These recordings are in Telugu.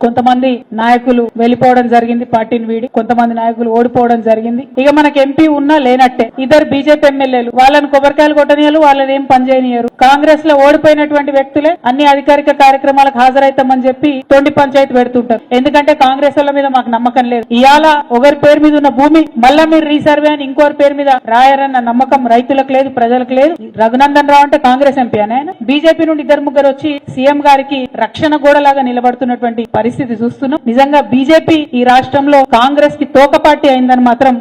కొంతమంది నాయకులు వెళ్ళిపోవడం జరిగింది, పార్టీని వీడి కొంతమంది నాయకులు ఓడిపోవడం జరిగింది. ఇక మనకి ఎంపీ ఉన్నా లేనట్టే. ఇద్దరు బీజేపీ ఎమ్మెల్యేలు, వాళ్ళని కొబ్బరికాయలు కొట్టనియరు, వాళ్ళని ఏం పనిచేయనియరు. కాంగ్రెస్ లో ఓడిపోయినటువంటి వ్యక్తులే అన్ని అధికారిక కార్యక్రమాలకు హాజరైతామని చెప్పి తొండి పంచాయతీ పెడుతుంటారు. ఎందుకంటే కాంగ్రెస్ వాళ్ళ మీద మాకు నమ్మకం లేదు. ఇవాళ ఒకరి పేరు మీద ఉన్న భూమి మళ్ళా మీరు రీసర్వే అని ఇంకోరి పేరు మీద రాయారన్న నమ్మకం రైతులకు లేదు, ప్రజలకు లేదు. రఘునందన్ రావు అంటే కాంగ్రెస్ ఎంపీ అని ఆయన బీజేపీ నుండి ఇద్దరు ముగ్గురు వచ్చి సీఎం గారికి రక్షణ గోడలాగా నిలబడుతున్నటువంటి పరిస్థితి చూస్తున్నాం. నిజంగా బీజేపీ ఈ రాష్ట్రంలో కాంగ్రెస్ కి తోక పార్టీ అయిందని మాత్రం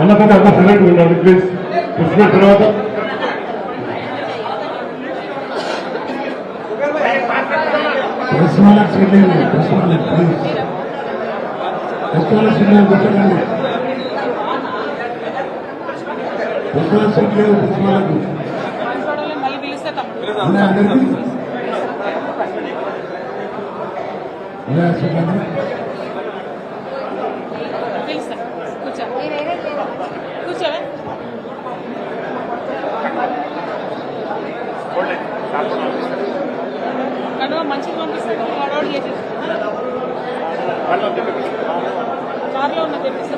అన్నకంటే అంత సెలెక్ట్ ఉండాలి ప్లీజ్. పుష్ప తర్వాత మంచిగా పంపిస్తాను. కార్లో ఉన్న తెప్పిస్తే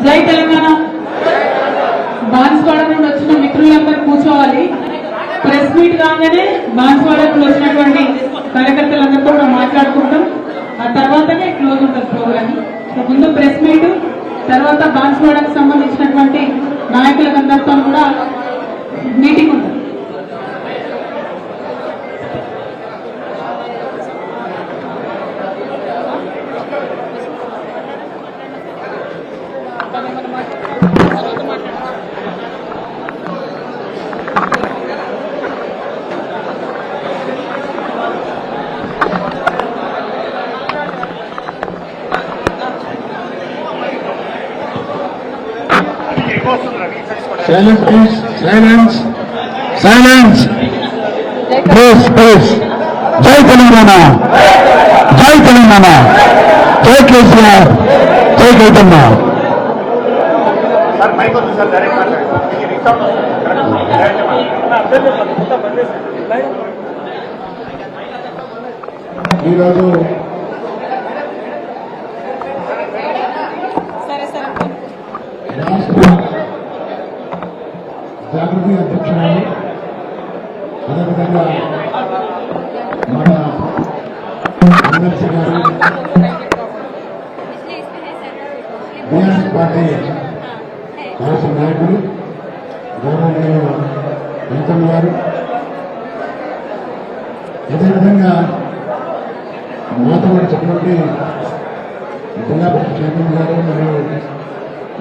జై తెలంగాణ. బాన్స్వాడ నుండి వచ్చిన మిత్రులందరూ కూర్చోవాలి. ప్రెస్ మీట్ కాగానే బాన్స్వాడ నుండి వచ్చినటువంటి కార్యకర్తలందరితో కూడా మాట్లాడుకుంటాం. ఆ తర్వాతనే క్లోజ్ ఉంటుంది ప్రోగ్రామ్. ముందు ప్రెస్ మీట్, తర్వాత బాన్స్వాడకు సంబంధించినటువంటి నాయకులందరితో కూడా మీటింగ్ ఉంటుంది. Silence, please. Silence. Silence. Please, please. Jai Telangana. Jai Telangana. Jai KCR. Jai Gautama. Sir, mic on sir, direct ఈరోజు జాగృతి అధ్యక్షురాలు, అదేవిధంగా మన ఎమ్మెల్సీ గారు, బీఆర్ఎస్ పార్టీ రాష్ట్ర నాయకులు గౌరవనీయులు వెంకన్న గారు, అదేవిధంగా మాతో చెప్పినటువంటి జిల్లా పరిషత్ చైర్మన్ గారు మరియు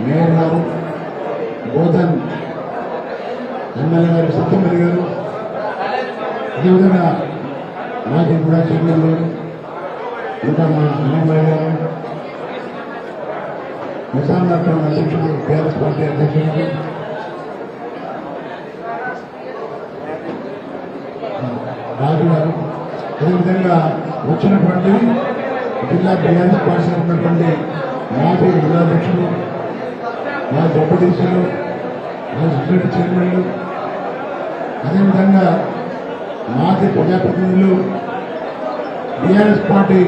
మేయర్ గారు, బోధన్ ఎమ్మెల్యే గారు సత్యమల్లి గారు, అదేవిధంగా మాజీ కూడా చైర్మన్ గారు, ఇంకా మా అన్నమయ్య గారు, నిజామాబాద్ అధ్యక్షుడు, టీఆర్ఎస్ పార్టీ అధ్యక్షుడు రాజు గారు, అదేవిధంగా వచ్చినటువంటి జిల్లా టీఆర్ఎస్ పార్టీ ఉన్నటువంటి మాజీ జిల్లాధ్యక్షులు, మా డిప్యూటీసీలు, మా సెక్రటరీ చైర్మన్లు, అదేవిధంగా మాజీ ప్రజాప్రతినిధులు, టీఆర్ఎస్ పార్టీ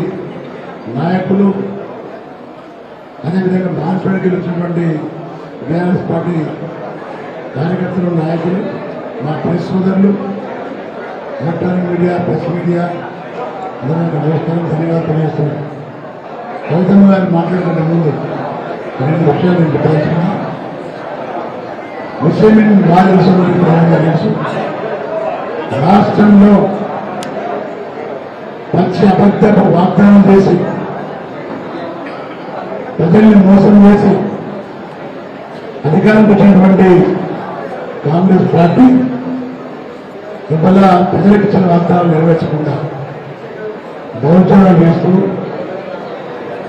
నాయకులు, అదేవిధంగా బాన్స్వాడకి వచ్చినటువంటి టీఆర్ఎస్ పార్టీ కార్యకర్తలు, నాయకులు, మా ప్రెస్ సోదరులు, ఎలక్ట్రానిక్ మీడియా, ప్రెస్ మీడియా అందరికీ నమస్కారం, ధన్యవాదాలు తెలియజేస్తున్నాను. గౌతమ్ గారు మాట్లాడుకునే ముందు రెండు విషయాలు నేను చెప్పాల్సిన ముస్లిం బాగా తెలుసు. రాష్ట్రంలో పచ్చి అబద్ధపు వాగ్దానం చేసి ప్రజల్ని మోసం చేసి అధికారం వచ్చినటువంటి కాంగ్రెస్ పార్టీ ఇవాళ ప్రజలకు ఇచ్చిన వాగ్దానాలు నెరవేర్చకుండా దౌర్జన్యాలు చేస్తూ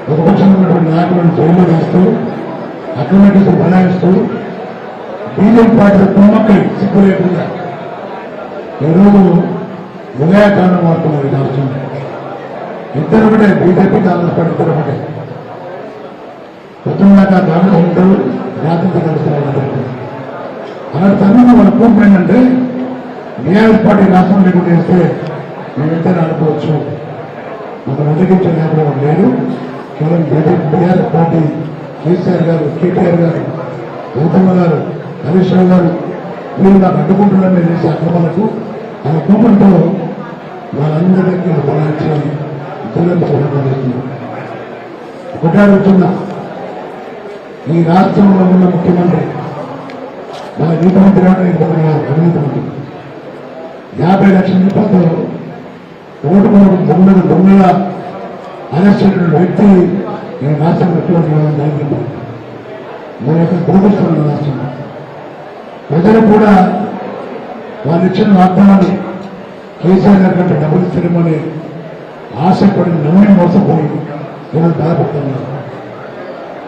ప్రతిపక్షంలో ఉన్నటువంటి నాయకులను జైల్లో వేస్తూ అక్రమకేసు బనాయిస్తూ బీజేపీ పార్టీ కుమ్మక్కై సిగ్గు లేకుండా ఈరోజు వినాయకాండం వాడుతున్నారు ఈ రాష్ట్రంలో. ఇద్దరు ఒకటే, బీజేపీ కాంగ్రెస్ పార్టీ ఇద్దరు ఒకటే. పొద్దున్నాక కాంగ్రెస్ ఉంటారు, రాత్రి కలుస్తారు. అలాంటి తరుణంలో మన కూర్పు ఏంటంటే బీఆర్ఎస్ పార్టీ రాష్ట్రం లేకుండా చేస్తే మేమిద్దరు అనుకోవచ్చు. మనం వ్యతిరేకించే నేపథ్యం లేదు. కేవలం బీఆర్ఎస్ పార్టీ కేసీఆర్ గారు, కేటీఆర్ గారు, గౌతమ్మ గారు, హరీష్ రావు గారు వీళ్ళు నాకు అడ్డుకుంటున్నారని చేసే అక్రమాలకు ఆ కోపంతో వాళ్ళందరికీ బలాచి చేస్తున్నారు. ఒకటే అడుగుతున్నా, ఈ రాష్ట్రంలో ఉన్న ముఖ్యమంత్రి మన నీతి మంత్రి అవినీతి మంత్రి 50 లక్షల రూపాయలతో ఓటు కొనుగోలు దొంగగా అరెస్ట్ చేసిన వ్యక్తి ఈ రాష్ట్రం ముఖ్యమంత్రి జరిగింది. మన యొక్క దురదృష్టం రాష్ట్రం. ప్రజలు కూడా వాళ్ళు ఇచ్చిన వాగ్దానాలు కేసీఆర్ గారి కంటే డబ్బులు ఇస్తారేమని ఆశపడి నమ్మి మోసపోయి ఈరోజు బాధపడుతున్నారు.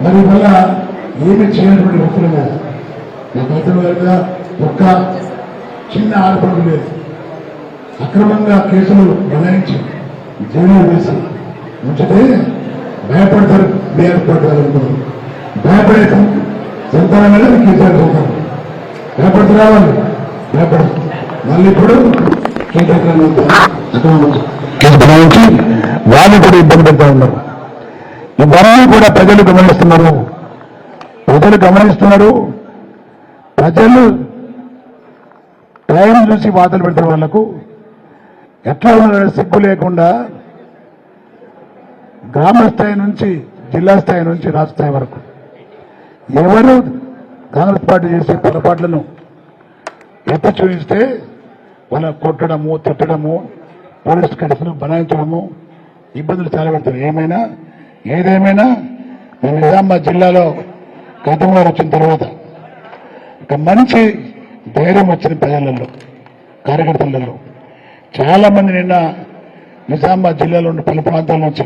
మరి వల్ల ఏమి చేయనటువంటి వ్యక్తులము నా గతంలో గారిగా ఒక్క చిన్న ఆరోపణ లేదు. అక్రమంగా కేసులు బనాయించి జైలు వేసి ఉంచితే భయపడతారు బీఆర్ఎస్ పార్టీ అనుకున్నారు. భయపడే సంతానం మీద కేసీఆర్ సంతానం భయపడుతూ రావాలి. భయపడదు. మళ్ళీ ఇప్పుడు కేసీఆర్ బనాయించి వాళ్ళు కూడా ఇబ్బంది పెడతా ఉన్నారు. ఇవన్నీ కూడా ప్రజలు గమనిస్తున్నారు. ప్రజలు టైం చూసి వార్తలు పెడతారు. వాళ్లకు ఎట్లా ఉన్నారో సిగ్గు లేకుండా గ్రామ స్థాయి నుంచి జిల్లా స్థాయి నుంచి రాష్ట్ర స్థాయి వరకు ఎవరు కాంగ్రెస్ పార్టీ చేసే పొరపాట్లను ఎత్తి చూపిస్తే వాళ్ళ కొట్టడము, తిట్టడము, పోలీసు కేసులు బనాయించడము, ఇబ్బందులు చాలా పెడతారు. ఏదేమైనా మేము నిజామాబాద్ జిల్లాలో గతంలో వచ్చిన తర్వాత ఒక మంచి ధైర్యం వచ్చింది ప్రజలలో, కార్యకర్తలలో. చాలా మంది నిన్న నిజామాబాద్ జిల్లాలో ఉన్న పలు ప్రాంతాల నుంచి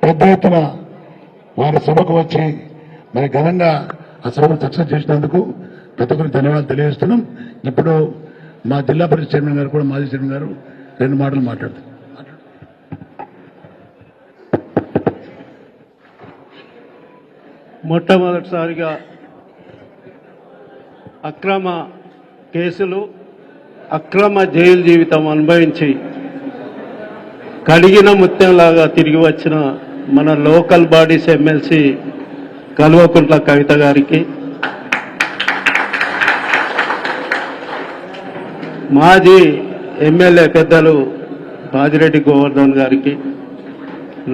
పెద్ద ఎత్తున వారి సభకు వచ్చి మరి ఘనంగా ఆ సభను సక్సెస్ చేసినందుకు ప్రతి ఒక్కరికి ధన్యవాదాలు తెలియజేస్తున్నాం. ఇప్పుడు మా జిల్లా పరిషత్ చైర్మన్ గారు కూడా, మాజీ చైర్మన్ గారు 2 మాటలు మాట్లాడతారు. మొట్టమొదటిసారిగా అక్రమ కేసులు, అక్రమ జైలు జీవితం అనుభవించి కడిగిన ముత్యంలాగా తిరిగి వచ్చిన మన local bodies MLC Kalvakuntla Kavitha గారికి, మాజీ ఎమ్మెల్యే పెద్దలు బాజిరెడ్డి గోవర్ధన్ గారికి,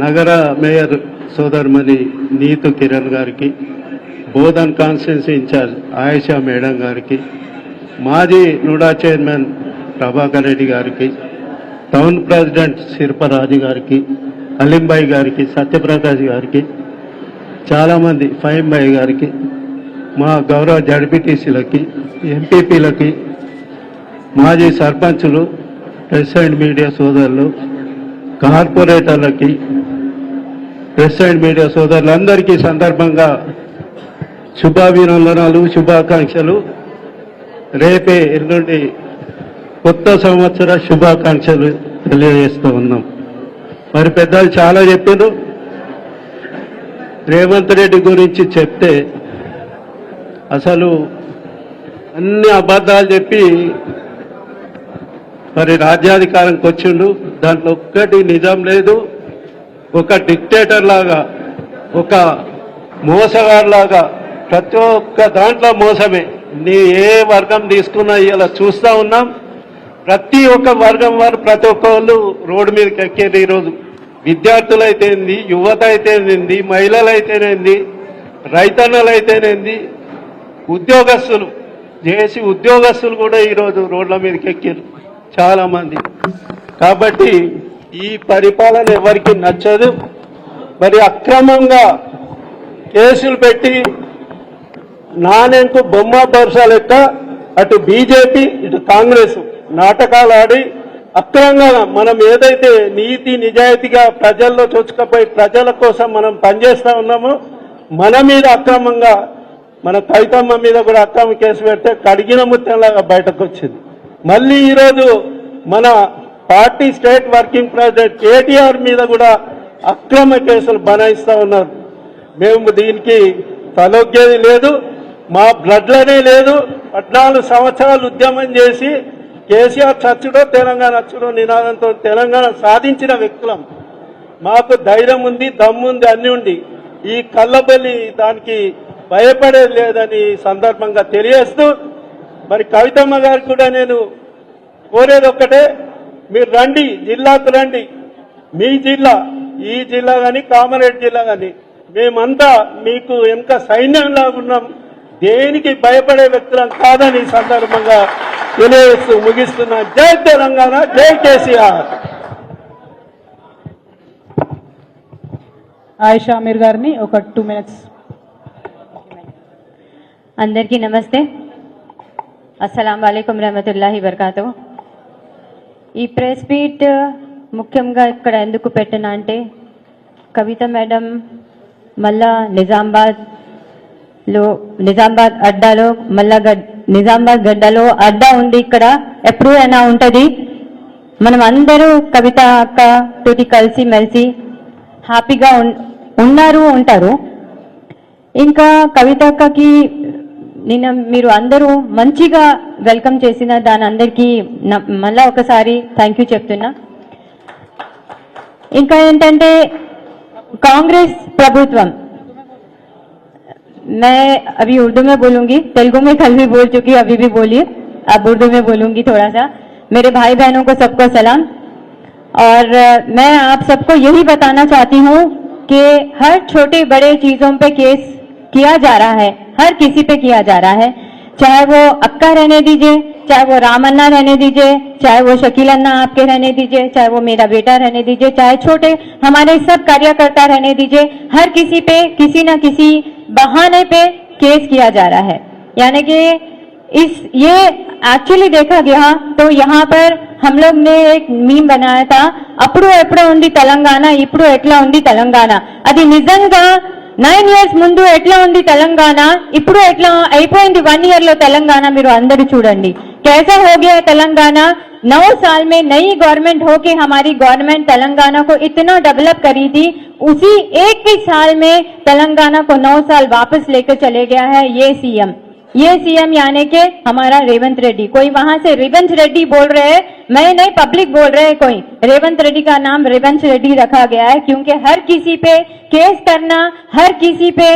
నగర మేయర్ సోదరుమణి నీతు కిరణ్ గారికి, Bodhan constituency incharge Ayesha madam గారికి, మాజీ నుడా చైర్మన్ ప్రభాకర్ రెడ్డి గారికి, టౌన్ ప్రెసిడెంట్ శిల్పరాజు గారికి, అలీంబాయి గారికి, సత్యప్రకాష్ గారికి, చాలామంది ఫహీంబాయి గారికి, మా గౌరవ జడ్పీటీసీలకి, ఎంపీపీలకి, మాజీ సర్పంచులు, ప్రెస్ అండ్ మీడియా సోదరులు, కార్పొరేటర్లకి, ప్రెస్ అండ్ మీడియా సోదరులందరికీ సందర్భంగా శుభాభినందనాలు, శుభాకాంక్షలు. రేపే ఎల్లుండి కొత్త సంవత్సర శుభాకాంక్షలు తెలియజేస్తూ ఉన్నాం. మరి పెద్దలు చాలా చెప్పారు. రేవంత్ రెడ్డి గురించి చెప్తే అసలు అన్ని అబద్ధాలు చెప్పి మరి రాజ్యాధికారంకి వచ్చిండు. దాంట్లో ఒక్కటి నిజం లేదు. ఒక డిక్టేటర్ లాగా, ఒక మోసగాడిలాగా ప్రతి ఒక్క దాంట్లో మోసమే. నీ ఏ వర్గం తీసుకున్నా ఇలా చూస్తూ ఉన్నాం. ప్రతి ఒక్క వర్గం వారు ప్రతి ఒక్కళ్ళు రోడ్డు మీదకి ఎక్కేది. ఈరోజు విద్యార్థులు అయితేంది, యువత అయితేనేంది, మహిళలు అయితేనేంది, రైతన్నలు అయితేనేంది, ఉద్యోగస్తులు చేసి ఉద్యోగస్తులు కూడా ఈరోజు రోడ్ల మీదకి ఎక్కారు చాలామంది. కాబట్టి ఈ పరిపాలన ఎవరికి నచ్చదు. మరి అక్రమంగా కేసులు పెట్టి నాణ్యంకు బొమ్మ బర్సా లెక్క అటు బీజేపీ ఇటు కాంగ్రెస్ నాటకాలు ఆడి అక్రమంగా మనం ఏదైతే నీతి నిజాయితీగా ప్రజల్లో చొచ్చుకపోయి ప్రజల కోసం మనం పనిచేస్తా ఉన్నామో మన మీద అక్రమంగా మన కవితమ్మ మీద కూడా అక్రమ కేసు పెడితే కడిగిన ముత్యంలాగా బయటకు వచ్చింది. మళ్ళీ ఈరోజు మన party state working president KTR మీద కూడా అక్రమ కేసులు బనాయిస్తా ఉన్నారు. మేము దీనికి తలొగ్గేది లేదు, మా బ్లడ్లోనే లేదు. 14 సంవత్సరాలు ఉద్యమం చేసి కేసీఆర్ చచ్చుడో తెలంగాణ అచ్చుడో నినాదంతో తెలంగాణ సాధించిన వ్యక్తులం. మాకు ధైర్యం ఉంది, దమ్ముంది, అన్ని ఉంది. ఈ కళ్ళబల్లి దానికి భయపడేది లేదని సందర్భంగా తెలియజేస్తూ మరి కవితమ్మ గారికి కూడా నేను కోరేది ఒక్కటే, మీరు రండి, జిల్లాకు రండి. మీ జిల్లా, ఈ జిల్లా కానీ కామారెడ్డి జిల్లా కానీ మేమంతా మీకు వెనుక సైన్యంలాగా ఉన్నాం. దేనికి భయపడే వ్యక్తులం కాదని ఈ సందర్భంగా తెలియజేస్తూ ముగిస్తున్నా. జై తెలంగాణ, జై కేసీఆర్. ఆయిషా అమీర్ గారిని ఒక 2 minutes. అందరికీ నమస్తే. అస్సలాం వాలేకుం రహమతుల్లాహి వబర్కాతు. ఈ ప్రెస్ మీట్ ముఖ్యంగా ఇక్కడ ఎందుకు పెట్టినా అంటే కవిత మేడం మళ్ళా నిజామాబాద్ అడ్డాలో నిజామాబాద్ గడ్డలో అడ్డా ఉంది. ఇక్కడ ఎప్పుడు అయినా ఉంటది. మనం అందరూ కవిత అక్క తోటి కలిసి మెలిసి హ్యాపీగా ఉంటారు. ఇంకా కవిత అక్కకి నిన్న మీరు అందరూ మంచిగా వెల్కమ్ చేసిన దాని అందరికీ మళ్ళా ఒకసారి థ్యాంక్ యూ చెప్తున్నా. ఇంకా ఏంటంటే कांग्रेस प्रभुत्वम, मैं अभी उर्दू में बोलूंगी, तेलुगु में कल भी बोल चुकी, अभी भी बोलिए, अब उर्दू में बोलूंगी थोड़ा सा. मेरे भाई बहनों को सबको सलाम. और मैं आप सबको यही बताना चाहती हूँ कि हर छोटे बड़े चीजों पे केस किया जा रहा है, हर किसी पे किया जा रहा है. चाहे वो अक्का रहने दीजिए, चाहे वो राम अन्ना रहने दीजिए, चाहे वो शकील अन्ना आपके रहने दीजिए, चाहे वो मेरा बेटा रहने दीजिए, चाहे छोटे हमारे सब कार्यकर्ता रहने दीजिए, हर किसी पे किसी न किसी बहाने पे केस किया जा रहा है. यानी कि ये एक्चुअली देखा गया तो यहाँ पर हम लोग ने एक मीम बनाया था, अప్పుడు ఎప్పుడు ఉంది తెలంగాణ, ఇప్పుడు ఎట్లా ఉంది తెలంగాణ. అది నిజంగా 9 years ముందు ఎట్లా ఉంది తెలంగాణ, ఇప్పుడు ఎట్లా అయిపోయింది 1 year లో తెలంగాణ. మీరు అందరూ చూడండి कैसा हो गया तेलंगाना. 9 साल में नई गवर्नमेंट होके हमारी गवर्नमेंट तेलंगाना को इतना डेवलप करी थी, उसी एक ही साल में तेलंगाना को 9 साल वापस लेकर चले गया है ये सीएम यानी के हमारा रेवंत रेड्डी. कोई वहां से रेवंत रेड्डी बोल रहे हैं, मैं नहीं, पब्लिक बोल रहे हैं. कोई रेवंत रेड्डी का नाम रेवंत रेड्डी रखा गया है क्योंकि हर किसी पे केस करना, हर किसी पे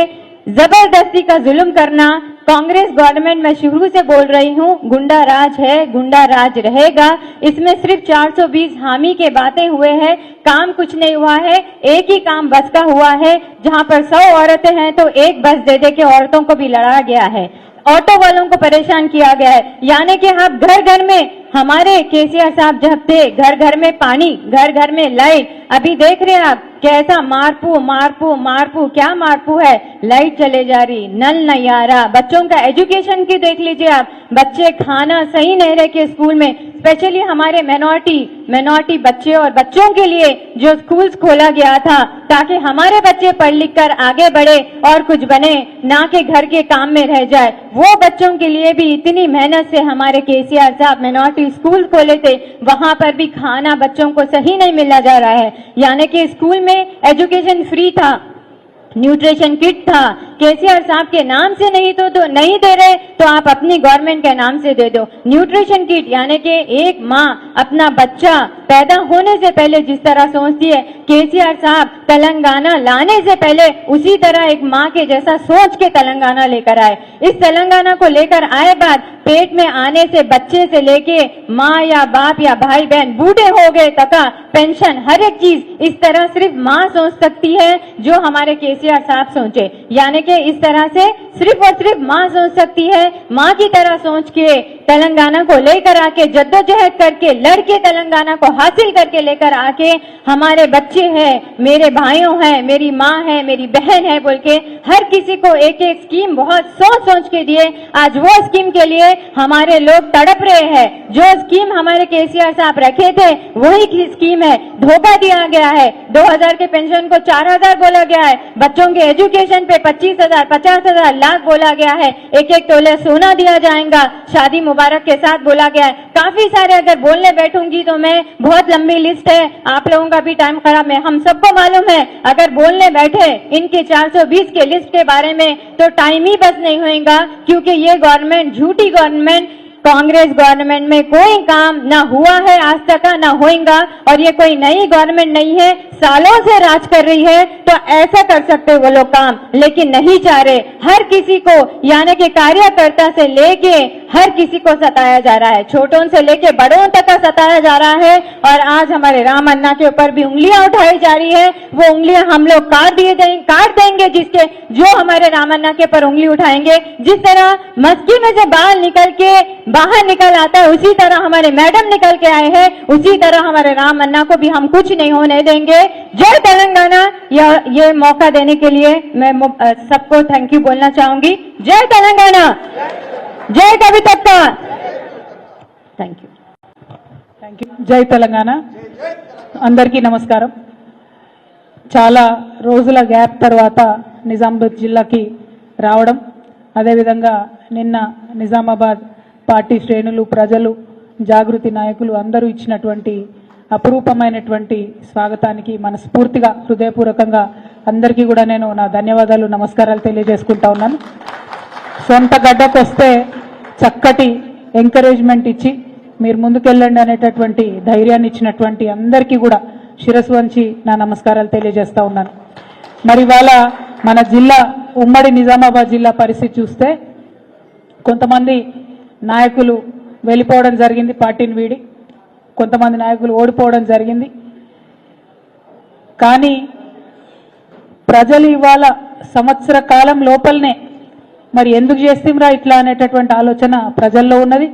जबरदस्ती का जुल्म करना. कांग्रेस गवर्नमेंट में शुरू से बोल रही हूँ, गुंडा राज है, गुंडा राज रहेगा. इसमें सिर्फ 420 हामी के बातें हुए हैं, काम कुछ नहीं हुआ है. एक ही काम बस का हुआ है, जहाँ पर 100 औरतें हैं तो एक बस दे के औरतों को भी लड़ा गया है, ऑटो वालों को परेशान किया गया है. यानी कि आप घर घर में, हमारे केसीआर साहब जब थे, घर घर में पानी, घर घर में लाइट. अभी देख रहे हैं आप कैसा मारपू क्या मारपू है. लाइट चले जा रही, नल नहीं आ रहा. बच्चों का एजुकेशन की देख लीजिए आप, बच्चे खाना सही नहीं रहे के स्कूल में. स्पेशली हमारे मिनॉरिटी बच्चे और बच्चों के लिए जो स्कूल्स खोला गया था ताकि हमारे बच्चे पढ़ लिख कर आगे बढ़े और कुछ बने, ना कि घर के काम में रह जाए. वो बच्चों के लिए भी इतनी मेहनत से हमारे केसीआर साहब मिनॉरिटी स्कूल खोले थे, वहां पर भी खाना बच्चों को सही नहीं मिला जा रहा है. यानी कि स्कूल में एजुकेशन फ्री था, न्यूट्रिशन किट था. केसीआर साहब के नाम से नहीं तो नहीं दे रहे तो आप अपनी गवर्नमेंट के नाम से दे दो न्यूट्रिशन किट. यानी कि एक माँ अपना बच्चा पैदा होने से पहले जिस तरह सोचती है, केसीआर साहब तेलंगाना लाने से पहले उसी तरह एक माँ के जैसा सोच के तेलंगाना लेकर आए. इस तेलंगाना को लेकर आए बाद पेट में आने से बच्चे से लेके माँ या बाप या भाई बहन बूढ़े हो गए तक पेंशन हर एक चीज इस तरह सिर्फ माँ सोच सकती है, जो हमारे केसीआर साहब सोचे, यानी कि इस तरह से सिर्फ और सिर्फ माँ सोच सकती है। माँ की तरह सोच के तेलंगाना को लेकर आके जद्दोजहद करके लड़के तेलंगाना को हासिल करके लेकर आके हमारे बच्चे हैं, मेरे भाइयों हैं, मेरी माँ है, मेरी बहन है बोल के हर किसी को एक एक स्कीम बहुत सोच के दिए। आज वो स्कीम के लिए हमारे लोग तड़प रहे हैं। जो स्कीम हमारे केसीआर साहब रखे थे वही स्कीम है, धोखा दिया गया है। 2000 के पेंशन को 4000 बोला गया है, बच्चों के एजुकेशन पे 25,000 50,000 लाख बोला गया है, एक एक तोले सोना दिया जाएगा शादी मुबारक के साथ बोला गया है। काफी सारे अगर बोलने बैठूंगी तो मैं बहुत लंबी लिस्ट है, आप लोगों का भी टाइम खराब है, हम सबको मालूम है। अगर बोलने बैठे इनके 420 के लिस्ट के बारे में तो टाइम ही बस नहीं होएगा, क्योंकि ये गवर्नमेंट झूठी गवर्नमेंट, कांग्रेस गवर्नमेंट में कोई काम ना हुआ है आज तक ना होएगा। और ये कोई नई गवर्नमेंट नहीं है, सालों से राज कर रही है, तो ऐसा कर सकते वो लोग काम, लेकिन नहीं चाह रहे। हर किसी को यानी कि कार्यकर्ता से लेके हर किसी को सताया जा रहा है, छोटों से लेके बड़ों तक का सताया जा रहा है। और आज हमारे राम अन्ना के ऊपर भी उंगलियां उठाई जा रही है, वो उंगलियां हम लोग काट देंगे जिसके जो हमारे राम अन्ना के ऊपर उंगली उठाएंगे। जिस तरह मस्की में से बाहर निकल आता है उसी तरह हमारे मैडम निकल के आए हैं, उसी तरह हमारे राम अन्ना को भी हम कुछ नहीं होने देंगे। जय तेलंगाना। ये मौका देने के लिए मैं सबको थैंक यू बोलना चाहूंगी। जय तेलंगाना, जय कवितक्का, थैंक यू। జై తెలంగాణ. అందరికీ నమస్కారం. చాలా రోజుల గ్యాప్ తర్వాత నిజామాబాద్ జిల్లాకి రావడం, అదేవిధంగా నిన్న నిజామాబాద్ పార్టీ శ్రేణులు, ప్రజలు, జాగృతి నాయకులు అందరూ ఇచ్చినటువంటి అపురూపమైనటువంటి స్వాగతానికి మనస్ఫూర్తిగా హృదయపూర్వకంగా అందరికీ కూడా నేను నా ధన్యవాదాలు, నమస్కారాలు తెలియజేసుకుంటా ఉన్నాను. సొంత గడ్డకు వస్తే చక్కటి ఎంకరేజ్మెంట్ ఇచ్చి మీరు ముందుకెళ్ళండి అనేటటువంటి ధైర్యాన్ని ఇచ్చినటువంటి అందరికీ కూడా శిరస్సు వంచి నా నమస్కారాలు తెలియజేస్తా ఉన్నాను. మరి ఇవాళ మన జిల్లా ఉమ్మడి నిజామాబాద్ జిల్లా పరిస్థితి చూస్తే కొంతమంది నాయకులు వెళ్ళిపోవడం జరిగింది, పార్టీని వీడి కొంతమంది నాయకులు ఓడిపోవడం జరిగింది. కానీ ప్రజలు ఇవాళ సంవత్సర కాలం లోపలనే మరి ఎందుకు చేస్తాంరా ఇట్లా అనేటటువంటి ఆలోచన ప్రజల్లో ఉన్నది.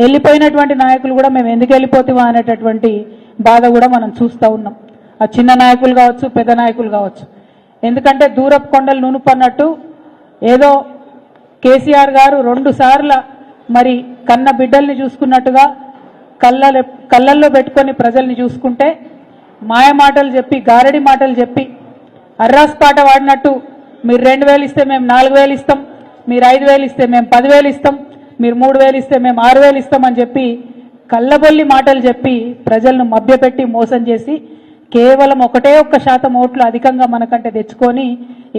వెళ్ళిపోయినటువంటి నాయకులు కూడా మేము ఎందుకు వెళ్ళిపోతామా అనేటటువంటి బాధ కూడా మనం చూస్తూ ఉన్నాం. ఆ చిన్న నాయకులు కావచ్చు, పెద్ద నాయకులు కావచ్చు. ఎందుకంటే దూరపు కొండలు నునుపన్నట్టు ఏదో కేసీఆర్ గారు 2 సార్ల మరి కన్న బిడ్డల్ని చూసుకున్నట్టుగా కళ్ళల్లో పెట్టుకొని ప్రజల్ని చూసుకుంటే మాయ మాటలు చెప్పి, గారడి మాటలు చెప్పి, అర్రాస్ పాట వాడినట్టు మీరు 2000 ఇస్తే మేము 4000 ఇస్తాం, మీరు 5000 ఇస్తే మేము 10,000 ఇస్తాం, మీరు 3000 ఇస్తే మేము 6000 ఇస్తామని చెప్పి కళ్ళబొల్లి మాటలు చెప్పి ప్రజలను మభ్యపెట్టి మోసం చేసి కేవలం 1% ఓట్లు అధికంగా మనకంటే తెచ్చుకొని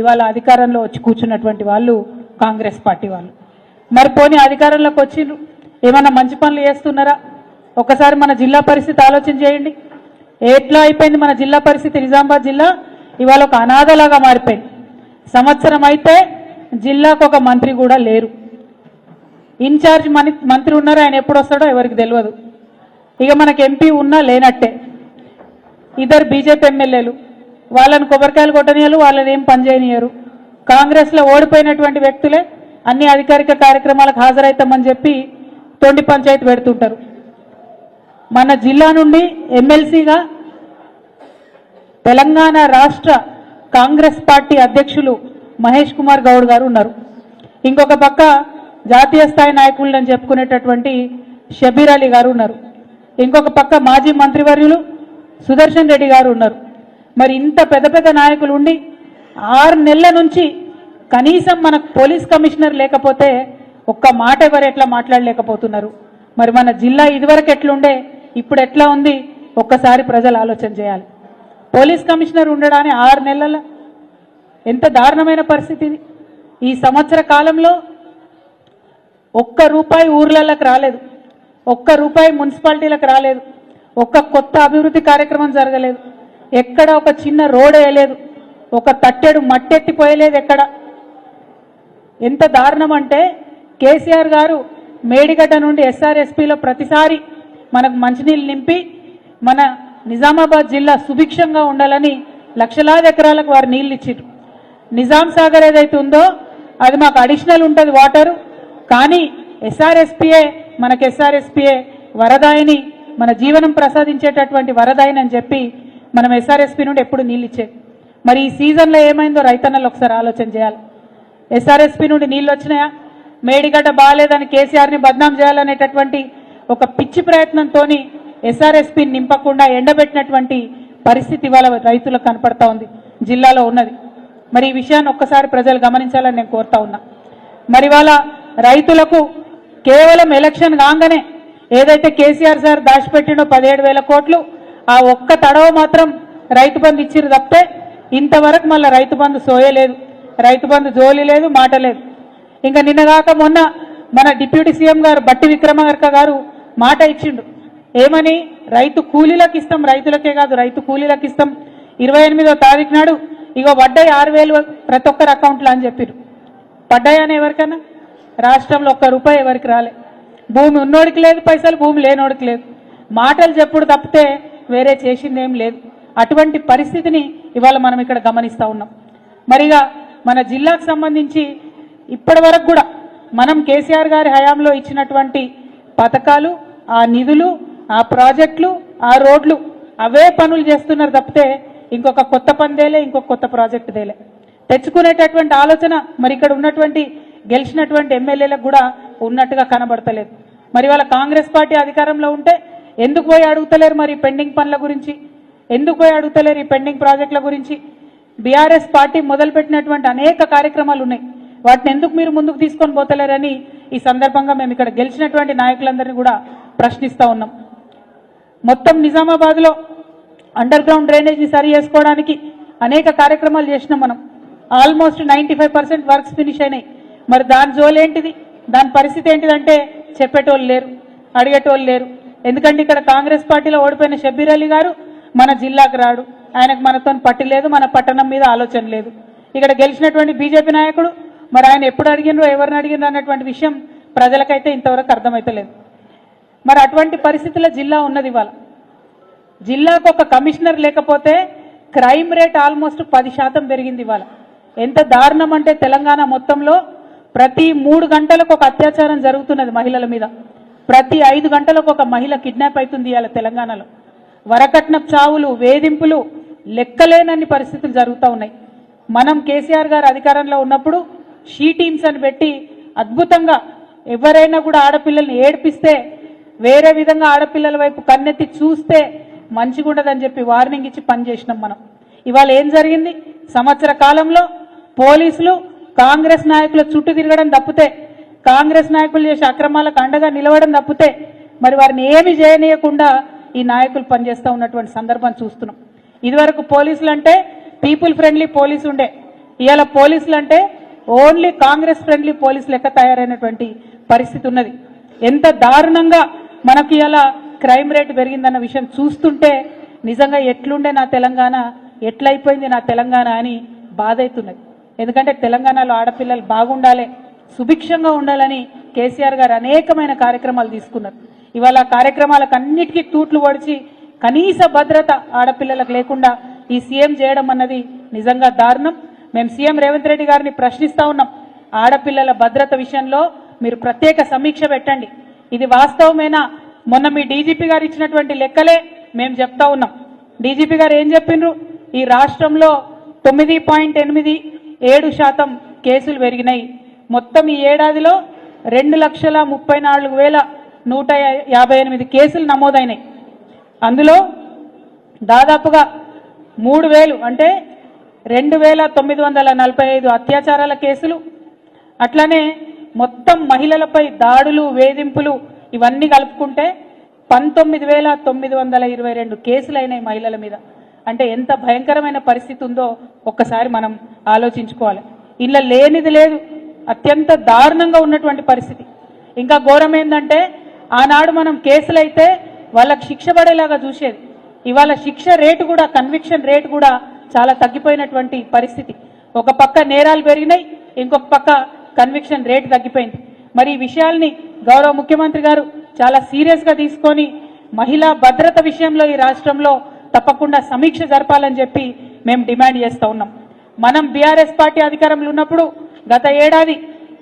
ఇవాళ అధికారంలో వచ్చి కూర్చున్నటువంటి వాళ్ళు కాంగ్రెస్ పార్టీ వాళ్ళు. మరి పోనీ అధికారంలోకి వచ్చిండ్రు, ఏమన్నా మంచి పనులు చేస్తున్నారా? ఒకసారి మన జిల్లా పరిస్థితి ఆలోచన చేయండి. ఎట్లా అయిపోయింది మన జిల్లా పరిస్థితి? నిజామాబాద్ జిల్లా ఇవాళ ఒక అనాథలాగా మారిపోయింది. సంవత్సరం అయితే జిల్లాకు ఒక మంత్రి కూడా లేరు. ఇన్ఛార్జ్ మంత్రి ఉన్నారు, ఆయన ఎప్పుడు వస్తాడో ఎవరికి తెలియదు. ఇక మనకు ఎంపీ ఉన్నా లేనట్టే. ఇద్దరు బీజేపీ ఎమ్మెల్యేలు, వాళ్ళని కొబ్బరికాయలు కొట్టనియరు, వాళ్ళని ఏం పని చేయనియరు. కాంగ్రెస్లో ఓడిపోయినటువంటి వ్యక్తులే అన్ని అధికారిక కార్యక్రమాలకు హాజరవుతామని చెప్పి తొండి పంచాయతీ పెడుతుంటారు. మన జిల్లా నుండి ఎమ్మెల్సీగా తెలంగాణ రాష్ట్ర కాంగ్రెస్ పార్టీ అధ్యక్షులు మహేష్ కుమార్ గౌడ్ గారు ఉన్నారు. ఇంకొక పక్క జాతీయ స్థాయి నాయకులని చెప్పుకునేటటువంటి షబీర్ అలీ గారు ఉన్నారు. ఇంకొక పక్క మాజీ మంత్రివర్యులు సుదర్శన్ రెడ్డి గారు ఉన్నారు. మరి ఇంత పెద్ద పెద్ద నాయకులు ఉండి 6 నెలల నుంచి కనీసం మనకు పోలీస్ కమిషనర్ లేకపోతే ఒక్క మాట ఎవరు ఎట్లా మాట్లాడలేకపోతున్నారు? మరి మన జిల్లా ఇదివరకు ఎట్లుండే, ఇప్పుడు ఎట్లా ఉంది? ఒక్కసారి ప్రజలు ఆలోచన చేయాలి. పోలీస్ కమిషనర్ ఉండడాన్ని 6 నెలల ఎంత దారుణమైన పరిస్థితి ఇది. ఈ సంవత్సర కాలంలో ₹1 ఊర్లలకు రాలేదు, ₹1 మున్సిపాలిటీలకు రాలేదు, ఒక్క కొత్త అభివృద్ధి కార్యక్రమం జరగలేదు, ఎక్కడ ఒక చిన్న రోడ్ వేయలేదు, ఒక తట్టెడు మట్టెత్తిపోయలేదు ఎక్కడ. ఎంత దారుణం అంటే కేసీఆర్ గారు మేడిగడ్డ నుండి ఎస్ఆర్ఎస్పీలో ప్రతిసారి మనకు మంచినీళ్ళు నింపి మన నిజామాబాద్ జిల్లా సుభిక్షంగా ఉండాలని లక్షలాది ఎకరాలకు వారు నీళ్లు ఇచ్చారు. నిజాం సాగర్ ఏదైతే ఉందో అది మాకు అడిషనల్ ఉంటుంది వాటరు, కానీ ఎస్ఆర్ఎస్పీఏ మనకు ఎస్ఆర్ఎస్పీఏ వరదాయిని, మన జీవనం ప్రసాదించేటటువంటి వరదాయిని అని చెప్పి మనం ఎస్ఆర్ఎస్పీ నుండి ఎప్పుడు నీళ్ళు ఇచ్చేది. మరి ఈ సీజన్లో ఏమైందో రైతన్నలు ఒకసారి ఆలోచన చేయాలి. ఎస్ఆర్ఎస్పీ నుండి నీళ్ళు వచ్చినాయా, మేడిగడ్డ బాగాలేదని కేసీఆర్ని బద్నాం చేయాలనేటటువంటి ఒక పిచ్చి ప్రయత్నంతో ఎస్ఆర్ఎస్పీని నింపకుండా ఎండబెట్టినటువంటి పరిస్థితి ఇవాళ రైతులకు కనపడతా ఉంది, జిల్లాలో ఉన్నది. మరి ఈ విషయాన్ని ఒక్కసారి ప్రజలు గమనించాలని నేను కోరుతా ఉన్నా. మరి వాళ్ళ రైతులకు కేవలం ఎలక్షన్ కాగానే ఏదైతే కేసీఆర్ సార్ దాచిపెట్టినో 17,000 కోట్లు, ఆ ఒక్క తడవ మాత్రం రైతు బంధు ఇచ్చిరు తప్పితే ఇంతవరకు మళ్ళీ రైతు బంధు సోయలేదు, రైతు బంధు జోలి లేదు, మాట లేదు. ఇంకా నిన్నగాక మొన్న మన డిప్యూటీ సీఎం గారు బట్టి విక్రమార్క గారు మాట ఇచ్చిండు, ఏమని, రైతు కూలీలకు ఇస్తాం, రైతులకే కాదు రైతు కూలీలకు ఇస్తాం, 28వ తారీఖు నాడు ఇగో పడ్డాయి 6,000 ప్రతి ఒక్కరి అకౌంట్లో అని చెప్పారు. పడ్డాయని ఎవరికైనా రాష్ట్రంలో ఒక్క రూపాయి ఎవరికి రాలే. భూమి ఉన్నోడికి లేదు పైసలు, భూమి లేనోడికి లేదు. మాటలు చెప్పుడు తప్పితే వేరే చేసిందేం లేదు. అటువంటి పరిస్థితిని ఇవాళ మనం ఇక్కడ గమనిస్తూ ఉన్నాం. మరిగా మన జిల్లాకు సంబంధించి ఇప్పటి వరకు కూడా మనం కేసీఆర్ గారి హయాంలో ఇచ్చినటువంటి పథకాలు, ఆ నిధులు, ఆ ప్రాజెక్టులు, ఆ రోడ్లు అవే పనులు చేస్తున్నారు తప్పితే ఇంకొక కొత్త పని దేలే, ఇంకొక కొత్త ప్రాజెక్టు దేలే. తెచ్చుకునేటటువంటి ఆలోచన మరి ఇక్కడ ఉన్నటువంటి గెలిచినటువంటి ఎమ్మెల్యేలకు కూడా ఉన్నట్టుగా కనబడతలేదు. మరి వాళ్ళ కాంగ్రెస్ పార్టీ అధికారంలో ఉంటే ఎందుకు పోయి అడుగుతలేరు మరి పెండింగ్ పనుల గురించి, ఎందుకు పోయి అడుగుతలేరు ఈ పెండింగ్ ప్రాజెక్టుల గురించి? బీఆర్ఎస్ పార్టీ మొదలుపెట్టినటువంటి అనేక కార్యక్రమాలు ఉన్నాయి, వాటిని ఎందుకు మీరు ముందుకు తీసుకొని పోతలేరని ఈ సందర్భంగా మేము ఇక్కడ గెలిచినటువంటి నాయకులందరినీ కూడా ప్రశ్నిస్తూ ఉన్నాం. మొత్తం నిజామాబాద్లో అండర్ గ్రౌండ్ డ్రైనేజ్ని సరి చేసుకోవడానికి అనేక కార్యక్రమాలు చేసినాం మనం. ఆల్మోస్ట్ 95% వర్క్స్ ఫినిష్ అయినాయి. మరి దాని జోలేంటిది, దాని పరిస్థితి ఏంటిదంటే చెప్పేటోళ్ళు లేరు, అడిగేటోళ్ళు లేరు. ఎందుకంటే ఇక్కడ కాంగ్రెస్ పార్టీలో ఓడిపోయిన షబ్బీర్ అలీ గారు మన జిల్లాకు రాడు, ఆయనకు మనతో పట్టి లేదు, మన పట్టణం మీద ఆలోచన లేదు. ఇక్కడ గెలిచినటువంటి బీజేపీ నాయకుడు మరి ఆయన ఎప్పుడు అడిగినరో ఎవరిని అడిగినరో అన్నటువంటి విషయం ప్రజలకైతే ఇంతవరకు అర్థమైతలేదు. మరి అటువంటి పరిస్థితుల్లో జిల్లా ఉన్నది. ఇవాళ జిల్లాకు ఒక కమిషనర్ లేకపోతే క్రైమ్ రేట్ ఆల్మోస్ట్ 10% పెరిగింది. ఇవాళ ఎంత దారుణం అంటే తెలంగాణ మొత్తంలో ప్రతి 3 గంటలకు ఒక అత్యాచారం జరుగుతున్నది మహిళల మీద, ప్రతి 5 గంటలకు ఒక మహిళ కిడ్నాప్ అవుతుంది ఇవాళ తెలంగాణలో. వరకట్నపు చావులు, వేధింపులు లెక్కలేనన్ని పరిస్థితులు జరుగుతూ ఉన్నాయి. మనం కేసీఆర్ గారు అధికారంలో ఉన్నప్పుడు షీ టీమ్స్ అని పెట్టి అద్భుతంగా ఎవరైనా కూడా ఆడపిల్లల్ని ఏడ్పిస్తే, వేరే విధంగా ఆడపిల్లల వైపు కన్నెత్తి చూస్తే మంచిగుండదని చెప్పి వార్నింగ్ ఇచ్చి పనిచేసినాం మనం. ఇవాళ ఏం జరిగింది, సంవత్సర కాలంలో పోలీసులు కాంగ్రెస్ నాయకుల చుట్టూ తిరగడం తప్పితే, కాంగ్రెస్ నాయకులు చేసే అక్రమాలకు అండగా నిలవడం తప్పితే మరి వారిని ఏమి చేయనీయకుండా ఈ నాయకులు పనిచేస్తూ ఉన్నటువంటి సందర్భం చూస్తున్నాం. ఇదివరకు పోలీసులు అంటే పీపుల్ ఫ్రెండ్లీ పోలీసు ఉండే, ఇవాళ పోలీసులు అంటే ఓన్లీ కాంగ్రెస్ ఫ్రెండ్లీ పోలీసు లెక్క తయారైనటువంటి పరిస్థితి ఉన్నది. ఎంత దారుణంగా మనకి ఇలా క్రైమ్ రేట్ పెరిగిందన్న విషయం చూస్తుంటే నిజంగా ఎట్లుండే నా తెలంగాణ, ఎట్లయిపోయింది నా తెలంగాణ అని బాధ అవుతున్నది. ఎందుకంటే తెలంగాణలో ఆడపిల్లలు బాగుండాలి, సుభిక్షంగా ఉండాలని కేసీఆర్ గారు అనేకమైన కార్యక్రమాలు తీసుకున్నారు. ఇవాళ కార్యక్రమాలకు అన్నిటికీ తూట్లు పొడిచి కనీస భద్రత ఆడపిల్లలకు లేకుండా ఈ సీఎం చేయడం అన్నది నిజంగా దారుణం. మేము సీఎం రేవంత్ రెడ్డి గారిని ప్రశ్నిస్తా ఉన్నాం, ఆడపిల్లల భద్రత విషయంలో మీరు ప్రత్యేక సమీక్ష పెట్టండి. ఇది వాస్తవమేనా? మొన్న మీ డీజీపీ గారు ఇచ్చినటువంటి లెక్కలే మేము చెప్తా ఉన్నాం. డీజీపీ గారు ఏం చెప్పిండ్రు, ఈ రాష్ట్రంలో 9.87% కేసులు పెరిగినాయి. మొత్తం ఈ ఏడాదిలో 2,34,158 కేసులు నమోదైనాయి. అందులో దాదాపుగా 3,000 అంటే 2,945 అత్యాచారాల కేసులు, అట్లనే మొత్తం మహిళలపై దాడులు, వేధింపులు ఇవన్నీ కలుపుకుంటే 19,922 కేసులు అయినాయి మహిళల మీద. అంటే ఎంత భయంకరమైన పరిస్థితి ఉందో ఒక్కసారి మనం ఆలోచించుకోవాలి. ఇలా లేనిది లేదు, అత్యంత దారుణంగా ఉన్నటువంటి పరిస్థితి. ఇంకా ఘోరం ఏంటంటే ఆనాడు మనం కేసులైతే వాళ్ళకి శిక్ష పడేలాగా చూసేది, ఇవాళ శిక్ష రేటు కూడా, కన్విక్షన్ రేటు కూడా చాలా తగ్గిపోయినటువంటి పరిస్థితి. ఒక పక్క నేరాలు పెరిగినాయి, ఇంకొక పక్క కన్విక్షన్ రేటు తగ్గిపోయింది. మరి ఈ విషయాల్ని గౌరవ ముఖ్యమంత్రి గారు చాలా సీరియస్గా తీసుకొని మహిళా భద్రత విషయంలో ఈ రాష్ట్రంలో తప్పకుండా సమీక్ష జరపాలని చెప్పి మేము డిమాండ్ చేస్తూ ఉన్నాం. మనం బీఆర్ఎస్ పార్టీ అధికారంలో ఉన్నప్పుడు గత ఏడాది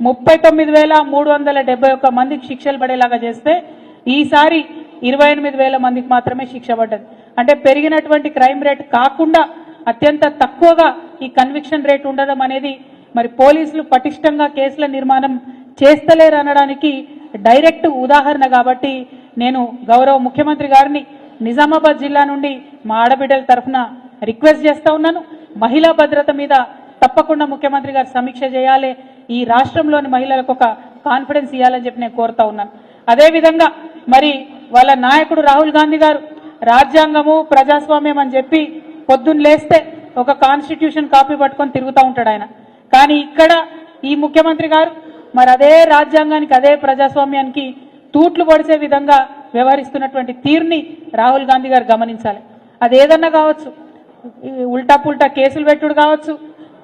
39,371 మందికి శిక్షలు పడేలాగా చేస్తే ఈసారి 28,000 మందికి మాత్రమే శిక్ష పడ్డది. అంటే పెరిగినటువంటి క్రైమ్ రేట్ కాకుండా అత్యంత తక్కువగా ఈ కన్విక్షన్ రేట్ ఉండడం అనేది మరి పోలీసులు పటిష్టంగా కేసుల నిర్మాణం చేస్తలేరు అనడానికి డైరెక్ట్ ఉదాహరణ. కాబట్టి నేను గౌరవ ముఖ్యమంత్రి గారిని నిజామాబాద్ జిల్లా నుండి మా ఆడబిడ్డల తరఫున రిక్వెస్ట్ చేస్తా ఉన్నాను. మహిళా భద్రత మీద తప్పకుండా ముఖ్యమంత్రి గారు సమీక్ష చేయాలి, ఈ రాష్ట్రంలోని మహిళలకు ఒక కాన్ఫిడెన్స్ ఇవ్వాలని చెప్పి నేను కోరుతా ఉన్నాను. అదేవిధంగా మరి వాళ్ళ నాయకుడు రాహుల్ గాంధీ గారు రాజ్యాంగము ప్రజాస్వామ్యం అని చెప్పి పొద్దున్న లేస్తే ఒక కాన్స్టిట్యూషన్ కాపీ పట్టుకొని తిరుగుతూ ఉంటాడు ఆయన. కానీ ఇక్కడ ఈ ముఖ్యమంత్రి గారు మరి అదే రాజ్యాంగానికి అదే ప్రజాస్వామ్యానికి తూట్లు పొడిచే విధంగా వ్యవహరిస్తున్నటువంటి తీరుని రాహుల్ గాంధీ గారు గమనించాలి. అది ఏదన్నా కావచ్చు, ఉల్టా పుల్టా కేసులు పెట్టుడు కావచ్చు,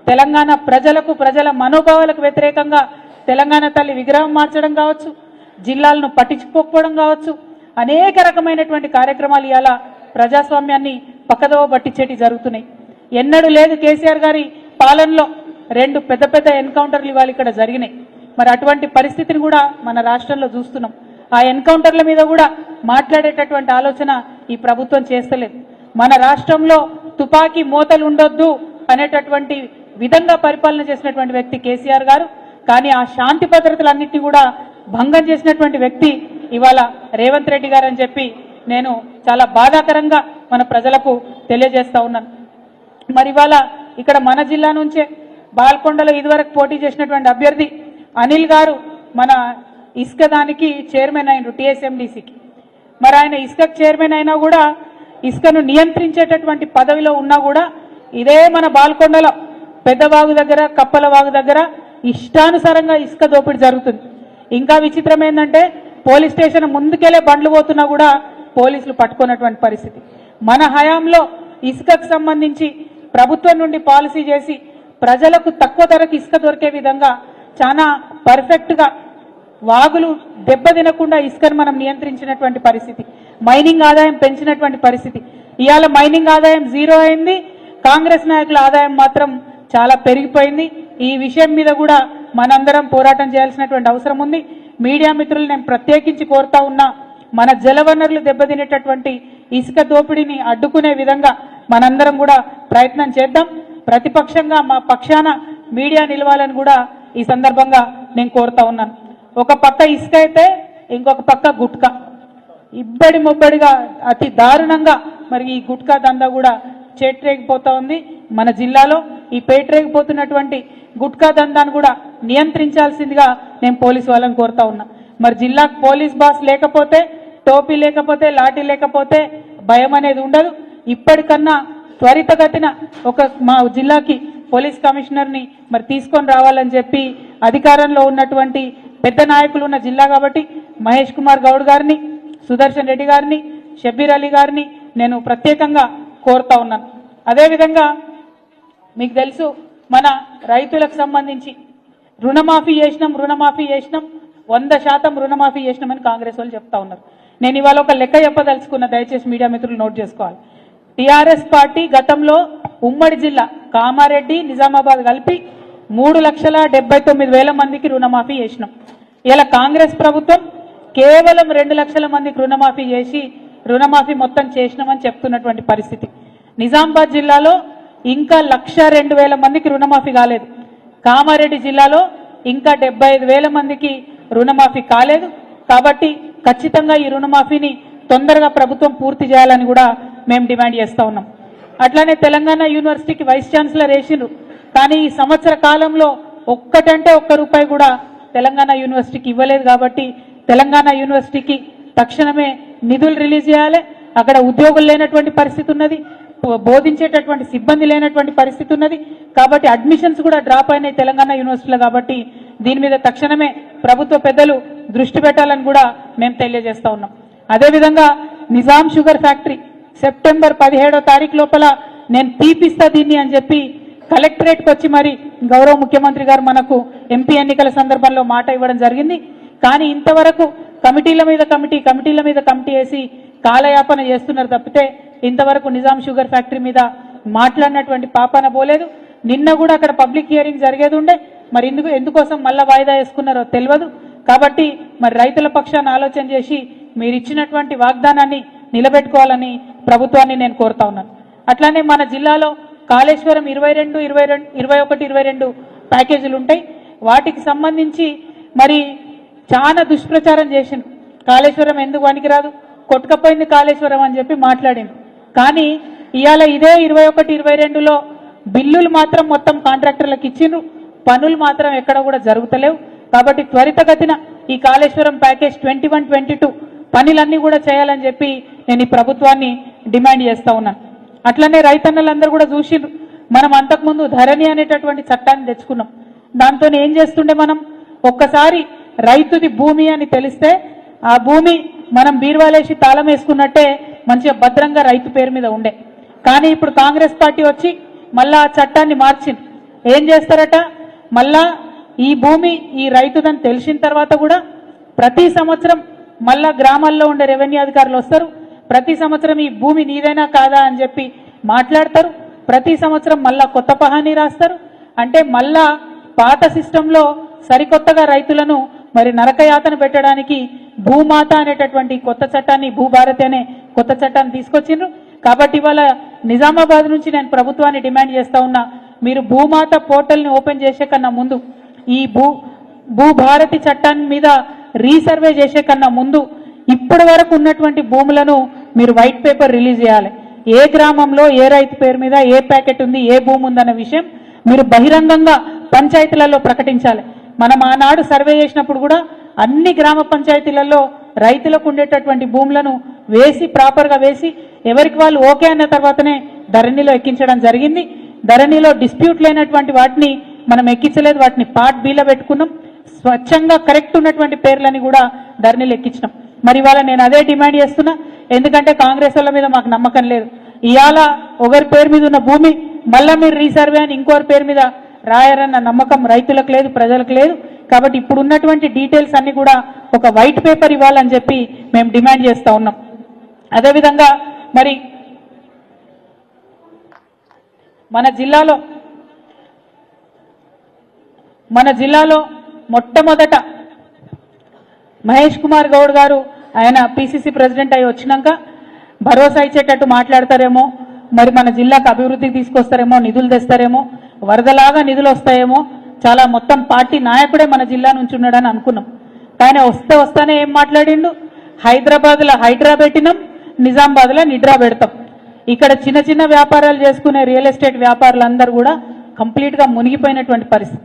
తెలంగాణ ప్రజలకు ప్రజల మనోభావాలకు వ్యతిరేకంగా తెలంగాణ తల్లి విగ్రహం మార్చడం కావచ్చు, జిల్లాలను పట్టించుకోకపోవడం కావచ్చు, అనేక రకమైనటువంటి కార్యక్రమాలు ఇవాళ ప్రజాస్వామ్యాన్ని పక్కదోవ పట్టించేటి జరుగుతున్నాయి. ఎన్నడూ లేదు కేసీఆర్ గారి పాలనలో 2 పెద్ద పెద్ద ఎన్కౌంటర్లు ఇవాళ ఇక్కడ జరిగినాయి. మరి అటువంటి పరిస్థితిని కూడా మన రాష్ట్రంలో చూస్తున్నాం. ఆ ఎన్కౌంటర్ల మీద కూడా మాట్లాడేటటువంటి ఆలోచన ఈ ప్రభుత్వం చేస్తలేదు. మన రాష్ట్రంలో తుపాకీ మోతలు ఉండొద్దు అనేటటువంటి విధంగా పరిపాలన చేసినటువంటి వ్యక్తి కేసీఆర్ గారు. కానీ ఆ శాంతి భద్రతలన్నింటినీ కూడా భంగం చేసినటువంటి వ్యక్తి ఇవాళ రేవంత్ రెడ్డి గారు అని చెప్పి నేను చాలా బాధాకరంగా మన ప్రజలకు తెలియజేస్తా ఉన్నాను. మరి ఇవాళ ఇక్కడ మన జిల్లా నుంచే బాల్కొండలో ఇదివరకు పోటీ చేసినటువంటి అభ్యర్థి అనిల్ గారు మన ఇసుక దానికి చైర్మన్ అయినరు టీఎస్ఎండిసికి. మరి ఆయన ఇసుకకు చైర్మన్ అయినా కూడా ఇసుకను నియంత్రించేటటువంటి పదవిలో ఉన్నా కూడా ఇదే మన బాల్కొండలో పెద్దవాగు దగ్గర కప్పలవాగు దగ్గర ఇష్టానుసారంగా ఇసుక దోపిడీ జరుగుతుంది. ఇంకా విచిత్రం ఏంటంటే పోలీస్ స్టేషన్ ముందుకెళ్లే బండ్లు పోతున్నా కూడా పోలీసులు పట్టుకున్నటువంటి పరిస్థితి. మన హయాంలో ఇసుకకు సంబంధించి ప్రభుత్వం నుండి పాలసీ చేసి ప్రజలకు తక్కువ ధరకు ఇసుక దొరికే విధంగా చాలా పర్ఫెక్ట్గా వాగులు దెబ్బతినకుండా ఇసుకను మనం నియంత్రించినటువంటి పరిస్థితి, మైనింగ్ ఆదాయం పెంచినటువంటి పరిస్థితి. ఇవాళ మైనింగ్ ఆదాయం 0 అయింది, కాంగ్రెస్ నాయకుల ఆదాయం మాత్రం చాలా పెరిగిపోయింది. ఈ విషయం మీద కూడా మనందరం పోరాటం చేయాల్సినటువంటి అవసరం ఉంది. మీడియా మిత్రులు నేను ప్రత్యేకించి కోరుతా ఉన్నా, మన జలవనరులు దెబ్బతినేటటువంటి ఇసుక దోపిడీని అడ్డుకునే విధంగా మనందరం కూడా ప్రయత్నం చేద్దాం. ప్రతిపక్షంగా మా పక్షాన మీడియా నిలవాలని కూడా ఈ సందర్భంగా నేను కోరుతా ఉన్నాను. ఒక పక్క ఇసుక అయితే ఇంకొక పక్క గుట్కా, ఇబ్బడి ముబ్బడిగా అతి దారుణంగా మరి ఈ గుట్కా దందా కూడా చేట్రేగిపోతా ఉంది మన జిల్లాలో. ఈ పేట్రేగిపోతున్నటువంటి గుట్కా దందాను కూడా నియంత్రించాల్సిందిగా నేను పోలీసు వాళ్ళని కోరుతా ఉన్నా. మరి జిల్లాకు పోలీస్ బాస్ లేకపోతే, టోపీ లేకపోతే, లాఠీ లేకపోతే భయం అనేది ఉండదు. ఇప్పటికన్నా త్వరితగతిన మా జిల్లాకి పోలీస్ కమిషనర్ని మరి తీసుకొని రావాలని చెప్పి అధికారంలో ఉన్నటువంటి పెద్ద నాయకులు ఉన్న జిల్లా కాబట్టి మహేష్ కుమార్ గౌడ్ గారిని, సుదర్శన్ రెడ్డి గారిని, షబ్బీర్ అలీ గారిని నేను ప్రత్యేకంగా కోరుతా ఉన్నాను. అదేవిధంగా మీకు తెలుసు మన రైతులకు సంబంధించి రుణమాఫీ చేసినాం 100% రుణమాఫీ చేసినామని కాంగ్రెస్ వాళ్ళు చెప్తా ఉన్నారు. నేను ఇవాళ ఒక లెక్క చెప్పదలుచుకున్న, దయచేసి మీడియా మిత్రులు నోట్ చేసుకోవాలి. టీఆర్ఎస్ పార్టీ గతంలో ఉమ్మడి జిల్లా కామారెడ్డి నిజామాబాద్ కలిపి 3,79,000 మందికి రుణమాఫీ చేసినాం. ఇలా కాంగ్రెస్ ప్రభుత్వం కేవలం 2 లక్షల మందికి రుణమాఫీ చేసి రుణమాఫీ మొత్తం చేసినామని చెప్తున్నటువంటి పరిస్థితి. నిజామాబాద్ జిల్లాలో ఇంకా 1,02,000 మందికి రుణమాఫీ కాలేదు. కామారెడ్డి జిల్లాలో ఇంకా 75,000 మందికి రుణమాఫీ కాలేదు. కాబట్టి ఖచ్చితంగా ఈ రుణమాఫీని తొందరగా ప్రభుత్వం పూర్తి చేయాలని కూడా మేము డిమాండ్ చేస్తా ఉన్నాం. అట్లానే తెలంగాణ యూనివర్సిటీకి వైస్ ఛాన్సలర్ వేసిండ్రు, కానీ ఈ సంవత్సర కాలంలో ఒక్క రూపాయి కూడా తెలంగాణ యూనివర్సిటీకి ఇవ్వలేదు. కాబట్టి తెలంగాణ యూనివర్సిటీకి తక్షణమే నిధులు రిలీజ్ చేయాలి. అక్కడ ఉద్యోగులు లేనటువంటి పరిస్థితి ఉన్నది, బోధించేటటువంటి సిబ్బంది లేనటువంటి పరిస్థితి ఉన్నది. కాబట్టి అడ్మిషన్స్ కూడా డ్రాప్ అయినాయి తెలంగాణ యూనివర్సిటీలో. కాబట్టి దీని మీద తక్షణమే ప్రభుత్వ పెద్దలు దృష్టి పెట్టాలని కూడా మేము తెలియజేస్తా ఉన్నాం. అదేవిధంగా నిజాం షుగర్ ఫ్యాక్టరీ సెప్టెంబర్ 17వ తారీఖు లోపల నేను తీపిస్తా దీన్ని అని చెప్పి కలెక్టరేట్కి వచ్చి మరి గౌరవ ముఖ్యమంత్రి గారు మనకు ఎంపీ ఎన్నికల సందర్భంలో మాట ఇవ్వడం జరిగింది. కానీ ఇంతవరకు కమిటీల మీద కమిటీ వేసి కాలయాపన చేస్తున్నారు తప్పితే ఇంతవరకు నిజాం షుగర్ ఫ్యాక్టరీ మీద మాట్లాడినటువంటి పాపన పోలేదు. నిన్న కూడా అక్కడ పబ్లిక్ హియరింగ్ జరిగేది ఉండే, మరి ఎందుకోసం మళ్ళా వాయిదా వేసుకున్నారో తెలియదు. కాబట్టి మరి రైతుల పక్షాన్ని ఆలోచన చేసి మీరు ఇచ్చినటువంటి వాగ్దానాన్ని నిలబెట్టుకోవాలని ప్రభుత్వాన్ని నేను కోరుతా ఉన్నాను. అట్లానే మన జిల్లాలో కాళేశ్వరం 22, 21, 22 ప్యాకేజీలు ఉంటాయి. వాటికి సంబంధించి మరి చాలా దుష్ప్రచారం చేసిండు. కాళేశ్వరం ఎందుకు పనికిరాదు, కొట్టుకపోయింది కాళేశ్వరం అని చెప్పి మాట్లాడిండు. కానీ ఇవాళ ఇదే 21, 22లో బిల్లులు మాత్రం మొత్తం కాంట్రాక్టర్లకు ఇచ్చిండ్రు, పనులు మాత్రం ఎక్కడ కూడా జరుగుతలేవు. కాబట్టి త్వరితగతిన ఈ కాళేశ్వరం ప్యాకేజ్ 21, 22 పనులన్నీ కూడా చేయాలని చెప్పి నేను ఈ ప్రభుత్వాన్ని డిమాండ్ చేస్తా ఉన్నాను. అట్లనే రైతన్నలందరూ కూడా చూసిండ్రు, మనం అంతకుముందు ధరణి అనేటటువంటి చట్టాన్ని తెచ్చుకున్నాం. దాంతో ఏం చేస్తుండే, మనం ఒక్కసారి రైతుది భూమి అని తెలిస్తే ఆ భూమి మనం బీరువాలేసి తాళం వేసుకున్నట్టే మంచిగా భద్రంగా రైతు పేరు మీద ఉండే. కానీ ఇప్పుడు కాంగ్రెస్ పార్టీ వచ్చి మళ్ళా ఆ చట్టాన్ని మార్చింది. ఏం చేస్తారట, మళ్ళా ఈ భూమి ఈ రైతుదని తెలిసిన తర్వాత కూడా ప్రతి సంవత్సరం మళ్ళా గ్రామాల్లో ఉండే రెవెన్యూ అధికారులు వస్తారు, ప్రతి సంవత్సరం ఈ భూమి నీదైనా కాదా అని చెప్పి మాట్లాడతారు, ప్రతి సంవత్సరం మళ్ళా కొత్త పహానీ రాస్తారు. అంటే మళ్ళా పాత సిస్టంలో సరికొత్తగా రైతులను మరి నరకయాతన పెట్టడానికి భూమాత అనేటటువంటి కొత్త చట్టాన్ని, భూభారతి అనే కొత్త చట్టాన్ని తీసుకొచ్చిండ్రు. కాబట్టి ఇవాళ నిజామాబాద్ నుంచి నేను ప్రభుత్వాన్ని డిమాండ్ చేస్తా ఉన్నా, మీరు భూమాత పోర్టల్ని ఓపెన్ చేసే కన్నా ముందు, ఈ భూభారతి చట్టాన్ని మీద రీసర్వే చేసే కన్నా ముందు ఇప్పటి వరకు ఉన్నటువంటి భూములను మీరు వైట్ పేపర్ రిలీజ్ చేయాలి. ఏ గ్రామంలో ఏ రైతు పేరు మీద ఏ ప్యాకెట్ ఉంది, ఏ భూమి ఉందన్న విషయం మీరు బహిరంగంగా పంచాయతీలలో ప్రకటించాలి. మనం ఆనాడు సర్వే చేసినప్పుడు కూడా అన్ని గ్రామ పంచాయతీలలో రైతులకు ఉండేటటువంటి భూములను వేసి ప్రాపర్గా వేసి ఎవరికి వాళ్ళు ఓకే అన్న తర్వాతనే ధరణిలో ఎక్కించడం జరిగింది. ధరణిలో డిస్ప్యూట్ లేనటువంటి వాటిని మనం ఎక్కించలేదు, వాటిని పార్ట్ బిలో పెట్టుకున్నాం. స్వచ్ఛంగా కరెక్ట్ ఉన్నటువంటి పేర్లని కూడా ధరణిలో ఎక్కించినాం. మరి ఇవాళ నేను అదే డిమాండ్ చేస్తున్నా, ఎందుకంటే కాంగ్రెస్ వాళ్ళ మీద మాకు నమ్మకం లేదు. ఇవాళ ఒకరి పేరు మీద ఉన్న భూమి మళ్ళా మీరు రీసర్వే అని ఇంకోరి పేరు మీద రాయారన్న నమ్మకం రైతులకు లేదు, ప్రజలకు లేదు. కాబట్టి ఇప్పుడు ఉన్నటువంటి డీటెయిల్స్ అన్ని కూడా ఒక వైట్ పేపర్ ఇవ్వాలని చెప్పి మేము డిమాండ్ చేస్తా ఉన్నాం. అదేవిధంగా మరి మన జిల్లాలో మొట్టమొదట మహేష్ కుమార్ గౌడ్ గారు ఆయన పిసిసి ప్రెసిడెంట్ అయి వచ్చినాక భరోసా ఇచ్చేటట్టు మాట్లాడతారేమో, మరి మన జిల్లాకు అభివృద్ధికి తీసుకొస్తారేమో, నిధులు తెస్తారేమో, వరదలాగా నిధులు వస్తాయేమో, చాలా మొత్తం పార్టీ నాయకుడే మన జిల్లా నుంచి ఉన్నాడని అనుకున్నాం. కానీ వస్తానే ఏం మాట్లాడిండు, హైదరాబాద్లో హైడ్రా పెట్టినాం, నిజామాబాద్లో నిడ్రా పెడతాం. ఇక్కడ చిన్న చిన్న వ్యాపారాలు చేసుకునే రియల్ ఎస్టేట్ వ్యాపారులందరూ కూడా కంప్లీట్గా మునిగిపోయినటువంటి పరిస్థితి,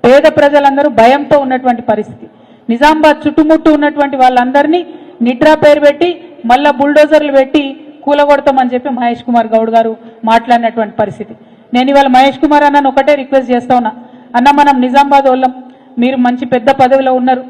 పేద ప్రజలందరూ భయంతో ఉన్నటువంటి పరిస్థితి. నిజామాబాద్ చుట్టుముట్టు ఉన్నటువంటి వాళ్ళందరినీ నిడ్రా పేరు పెట్టి మళ్ళా బుల్డోజర్లు పెట్టి కూలగొడతామని చెప్పి మహేష్ కుమార్ గౌడ్ గారు మాట్లాడినటువంటి పరిస్థితి. నేను ఇవాళ మహేష్ కుమార్ అన్నను ఒకటే రిక్వెస్ట్ చేస్తా ఉన్నా, అన్న మనం నిజామాబాద్ వాళ్ళం, మీరు మంచి పెద్ద పదవిలో ఉన్నారు,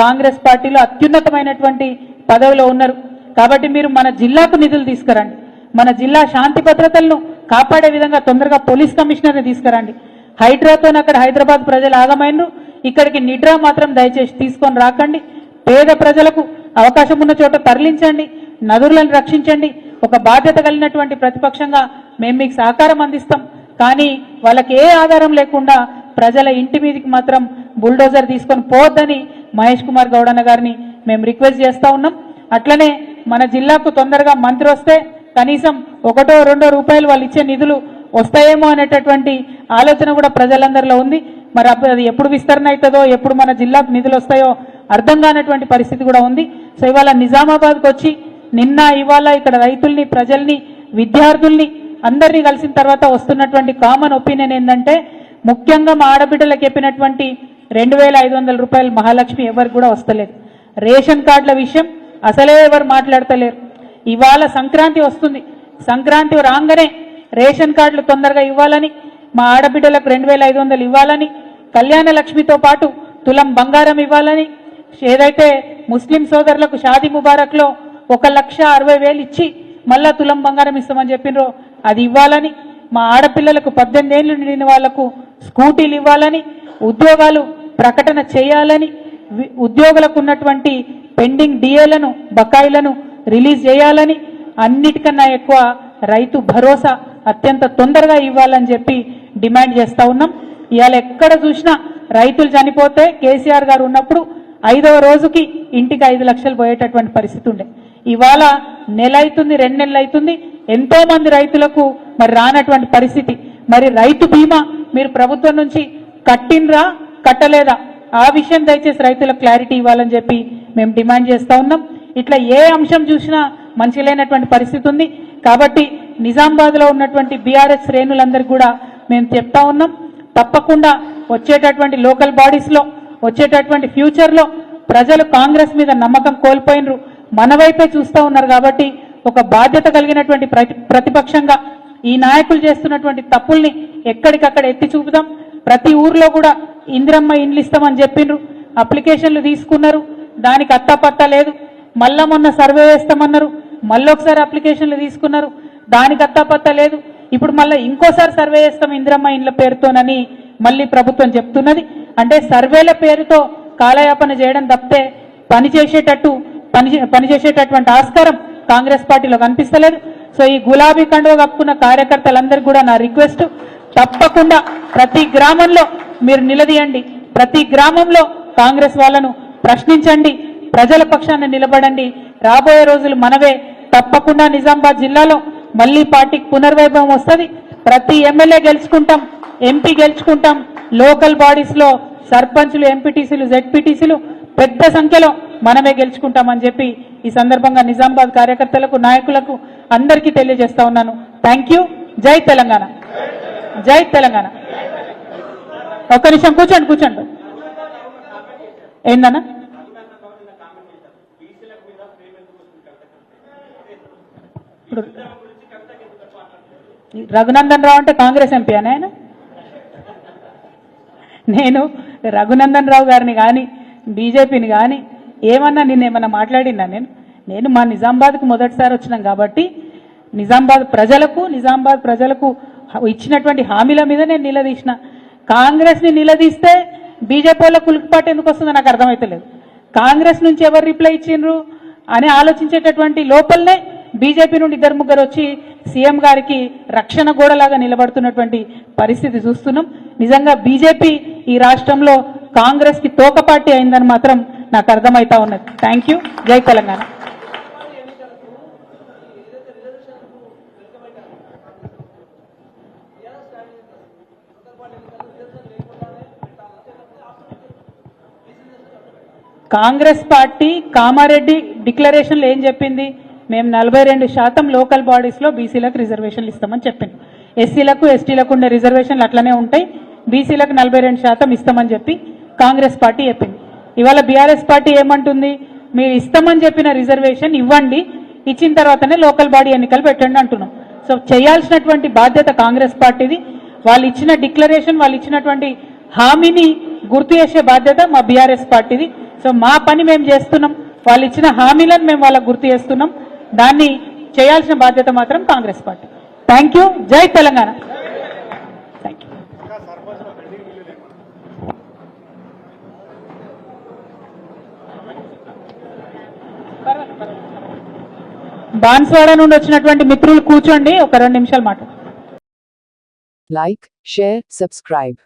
కాంగ్రెస్ పార్టీలో అత్యున్నతమైనటువంటి పదవిలో ఉన్నారు. కాబట్టి మీరు మన జిల్లాకు నిధులు తీసుకురండి, మన జిల్లా శాంతి భద్రతలను కాపాడే విధంగా తొందరగా పోలీస్ కమిషనర్ని తీసుకురండి. హైడ్రాతో అక్కడ హైదరాబాద్ ప్రజలు ఆగమైనరు, ఇక్కడికి నిడ్రా మాత్రం దయచేసి తీసుకొని రాకండి. పేద ప్రజలకు అవకాశం ఉన్న చోట తరలించండి, నదులను రక్షించండి. ఒక బాధ్యత కలిగినటువంటి ప్రతిపక్షంగా మేము మీకు సహకారం అందిస్తాం. కానీ వాళ్ళకి ఏ ఆధారం లేకుండా ప్రజల ఇంటి మీదకి మాత్రం బుల్డోజర్ తీసుకొని పోవద్దని మహేష్ కుమార్ గౌడ్ అన్న గారిని మేము రిక్వెస్ట్ చేస్తా ఉన్నాం. అట్లనే మన జిల్లాకు తొందరగా మంత్రి వస్తే కనీసం 1-2 రూపాయలు వాళ్ళు ఇచ్చే నిధులు వస్తాయేమో అనేటటువంటి ఆలోచన కూడా ప్రజలందరిలో ఉంది. మరి అది ఎప్పుడు విస్తరణ అవుతుందో, ఎప్పుడు మన జిల్లాకు నిధులు వస్తాయో అర్థం కానటువంటి పరిస్థితి కూడా ఉంది. సో ఇవాళ నిజామాబాద్కి వచ్చి నిన్న ఇవాళ ఇక్కడ రైతుల్ని, ప్రజల్ని, విద్యార్థుల్ని అందరినీ కలిసిన తర్వాత వస్తున్నటువంటి కామన్ ఒపీనియన్ ఏంటంటే, ముఖ్యంగా మా ఆడబిడ్డలకు చెప్పినటువంటి 2500 రూపాయలు మహాలక్ష్మి ఎవరికి కూడా వస్తలేదు. రేషన్ కార్డుల విషయం అసలే ఎవరు మాట్లాడతలేరు. ఇవాళ సంక్రాంతి వస్తుంది, సంక్రాంతి రాగానే రేషన్ కార్డులు తొందరగా ఇవ్వాలని, మా ఆడబిడ్డలకు 2500 ఇవ్వాలని, కళ్యాణ లక్ష్మితో పాటు తులం బంగారం ఇవ్వాలని, ఏదైతే ముస్లిం సోదరులకు షాదీ ముబారక్లో 1,60,000 ఇచ్చి మళ్ళా తులం బంగారం ఇస్తామని చెప్పినరో అది ఇవ్వాలని, మా ఆడపిల్లలకు 18 ఏళ్లు నిండిన వాళ్లకు స్కూటీలు ఇవ్వాలని, ఉద్యోగాలు ప్రకటన చేయాలని, ఉద్యోగులకు ఉన్నటువంటి పెండింగ్ డిఏలను, బకాయిలను రిలీజ్ చేయాలని, అన్నిటికన్నా ఎక్కువ రైతు భరోసా అత్యంత తొందరగా ఇవ్వాలని చెప్పి డిమాండ్ చేస్తా ఉన్నాం. ఇవాళ ఎక్కడ చూసినా రైతులు చనిపోతే కేసీఆర్ గారు ఉన్నప్పుడు 5వ రోజుకి ఇంటికి 5 లక్షలు పోయేటటువంటి పరిస్థితి ఉండే. ఇవాళ నెల అవుతుంది, 2 నెలలు అవుతుంది, ఎంతో మంది రైతులకు మరి రానటువంటి పరిస్థితి. మరి రైతు బీమా మీరు ప్రభుత్వం నుంచి కట్టినరా కట్టలేదా ఆ విషయం దయచేసి రైతులకు క్లారిటీ ఇవ్వాలని చెప్పి మేము డిమాండ్ చేస్తా ఉన్నాం. ఇట్లా ఏ అంశం చూసినా మంచి లేనటువంటి పరిస్థితి ఉంది. కాబట్టి నిజామాబాద్లో ఉన్నటువంటి బీఆర్ఎస్ శ్రేణులందరికీ కూడా మేము చెప్తా ఉన్నాం, తప్పకుండా వచ్చేటటువంటి లోకల్ బాడీస్లో వచ్చేటటువంటి ఫ్యూచర్లో ప్రజలు కాంగ్రెస్ మీద నమ్మకం కోల్పోయినరు, మన వైపే చూస్తూ ఉన్నారు. కాబట్టి ఒక బాధ్యత కలిగినటువంటి ప్రతిపక్షంగా ఈ నాయకులు చేస్తున్నటువంటి తప్పుల్ని ఎక్కడికక్కడ ఎత్తి చూపుదాం. ప్రతి ఊర్లో కూడా ఇందిరమ్మ ఇండ్లు ఇస్తామని చెప్పిండ్రు, అప్లికేషన్లు తీసుకున్నారు, దానికి అత్తాపత్తా లేదు. మళ్ళా మొన్న సర్వే వేస్తామన్నారు, మళ్ళొకసారి అప్లికేషన్లు తీసుకున్నారు, దానికి అత్తాపత్తా లేదు. ఇప్పుడు మళ్ళీ ఇంకోసారి సర్వే చేస్తాం ఇందిరమ్మ ఇండ్ల పేరుతోనని మళ్ళీ ప్రభుత్వం చెప్తున్నది. అంటే సర్వేల పేరుతో కాలయాపన చేయడం తప్పితే పనిచేసేటటువంటి ఆస్కారం కాంగ్రెస్ పార్టీలో కనిపిస్తలేదు. సో ఈ గులాబీ కండువ కప్పుకున్న కార్యకర్తలందరికీ కూడా నా రిక్వెస్ట్, తప్పకుండా ప్రతి గ్రామంలో మీరు నిలదీయండి, ప్రతి గ్రామంలో కాంగ్రెస్ వాళ్ళను ప్రశ్నించండి, ప్రజల పక్షాన నిలబడండి. రాబోయే రోజులు మనవే. తప్పకుండా నిజామాబాద్ జిల్లాలో మళ్ళీ పార్టీకి పునర్వైభవం వస్తుంది. ప్రతి ఎమ్మెల్యే గెలుచుకుంటాం, ఎంపీ గెలుచుకుంటాం, లోకల్ బాడీస్ లో సర్పంచులు, ఎంపీటీసీలు, జెడ్పీటీసీలు పెద్ద సంఖ్యలో మనమే గెలుచుకుంటామని చెప్పి ఈ సందర్భంగా నిజామాబాద్ కార్యకర్తలకు, నాయకులకు అందరికీ తెలియజేస్తా ఉన్నాను. Thank you. జై తెలంగాణ, జై తెలంగాణ. ఒక్క నిమిషం కూర్చోండి. ఏందన్నా? ఇప్పుడు రఘునందన్ రావు అంటే కాంగ్రెస్ ఎంపీ అని ఆయన? నేను రఘునందన్ రావు గారిని కానీ బీజేపీని కానీ ఏమన్నా నిన్నేమన్నా మాట్లాడినా? నేను మా నిజామాబాద్కు మొదటిసారి వచ్చినాం కాబట్టి నిజామాబాద్ ప్రజలకు ఇచ్చినటువంటి హామీల మీద నేను నిలదీసిన. కాంగ్రెస్ని నిలదీస్తే బీజేపీ వాళ్ళ కులికిపాటు ఎందుకు వస్తుందో నాకు అర్థమవుతలేదు. కాంగ్రెస్ నుంచి ఎవరు రిప్లై ఇచ్చిండ్రు అని ఆలోచించేటటువంటి లోపలనే బీజేపీ నుండి 2-3 వచ్చి సీఎం గారికి రక్షణ గోడలాగా నిలబడుతున్నటువంటి పరిస్థితి చూస్తున్నాం. నిజంగా బీజేపీ ఈ రాష్ట్రంలో కాంగ్రెస్ కి తోక పార్టీ అయిందని మాత్రం నాకు అర్థమవుతా ఉన్నది. Thank you. జై తెలంగాణ. కాంగ్రెస్ పార్టీ కామారెడ్డి డిక్లరేషన్లో ఏం చెప్పింది? మేము 42% లోకల్ బాడీస్లో బీసీలకు రిజర్వేషన్లు ఇస్తామని చెప్పింది. ఎస్సీలకు, ఎస్టీలకు ఉండే రిజర్వేషన్లు అట్లనే ఉంటాయి, బీసీలకు 42% ఇస్తామని చెప్పి కాంగ్రెస్ పార్టీ చెప్పింది. ఇవాళ బీఆర్ఎస్ పార్టీ ఏమంటుంది? మీరు ఇస్తామని చెప్పిన రిజర్వేషన్ ఇవ్వండి, ఇచ్చిన తర్వాతనే లోకల్ బాడీ ఎన్నికలు పెట్టండి అంటున్నాం. సో చేయాల్సినటువంటి బాధ్యత కాంగ్రెస్ పార్టీది. వాళ్ళు ఇచ్చిన డిక్లరేషన్, వాళ్ళు ఇచ్చినటువంటి హామీని గుర్తు చేసే బాధ్యత మా బీఆర్ఎస్ పార్టీది. సో మా పని మేము చేస్తున్నాం, వాళ్ళు ఇచ్చిన హామీలను మేము వాళ్ళకు గుర్తు చేస్తున్నాం. దాన్ని చేయాల్సిన బాధ్యత మాత్రం కాంగ్రెస్ పార్టీ. Thank you. జై తెలంగాణ. Thank you. బాన్స్వాడ నుండి వచ్చినటువంటి మిత్రులు కూర్చోండి, ఒక 2 నిమిషాలు మాట. Like, share, subscribe.